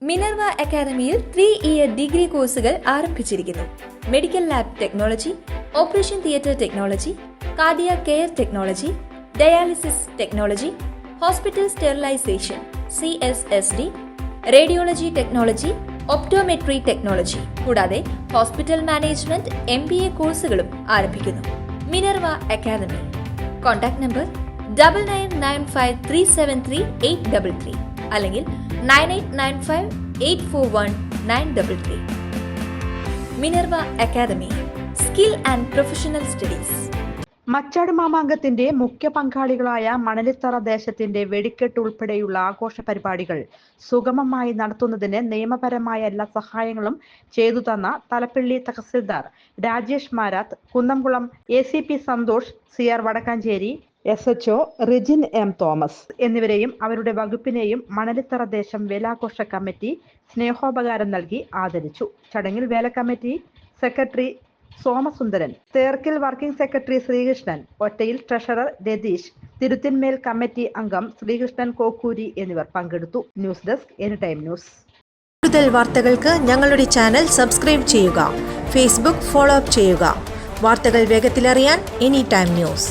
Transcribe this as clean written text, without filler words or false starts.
Minerva അക്കാദമിയിൽ 3-ഇയർ degree കോഴ്സുകൾ ആരംഭിച്ചിരിക്കുന്നു. Medical lab technology, operation theatre technology, cardiac care technology, dialysis technology, hospital sterilisation (CSSD), radiology technology, optometry technology കൂടാതെ hospital management MBA കോഴ്സുകളും ആരംഭിക്കുന്നു. Minerva academy. Contact number 9995373833 അല്ലെങ്കിൽ 9895841933. Minerva academy, skill and professional studies. Machad മാമാങ്കത്തിന്റെ മുഖ്യ പങ്കാളികളായ മണലിത്തറ ദേശത്തിന്റെ വെടിക്കെട്ട് ഉൾപ്പെടെയുള്ള ആഘോഷ പരിപാടികൾ സുഗമമായി നടത്തുന്നതിന് നിയമപരമായ എല്ലാ സഹായങ്ങളും ചെയ്തു തന്ന തലപ്പള്ളി തഹസിൽദാർ Rajesh Marath, Kunnamkulam ACP Santhosh, CR Vadakkanchery, SHO Rijin M Thomas എന്നിവരെയും അവരുടെ വകുപ്പിനെയും മണലിത്തറ ദേശം വേലാഘോഷ കമ്മിറ്റി സ്നേഹോപകാരം നൽകി ആദരിച്ചു. ചടങ്ങിൽ വേല കമ്മിറ്റി സെക്രട്ടറി സോമസുന്ദരൻ, തേർക്കിൽ വർക്കിംഗ് സെക്രട്ടറി ശ്രീകൃഷ്ണൻ, ഒറ്റയിൽ ട്രഷറർ രതീഷ്, തിരുത്തിന്മേൽ കമ്മിറ്റി അംഗം ശ്രീകൃഷ്ണൻ കോക്കൂരി എന്നിവർ പങ്കെടുത്തു. News desk anytime news. കൂടുതൽ വാർത്തകൾക്ക് ഞങ്ങളുടെ ചാനൽ സബ്സ്ക്രൈബ് ചെയ്യുക. ഫേസ്ബുക്ക് ഫോളോ അപ്പ് ചെയ്യുക. വാർത്തകൾ വേഗത്തിലറിയാൻ എനിടൈം ന്യൂസ്.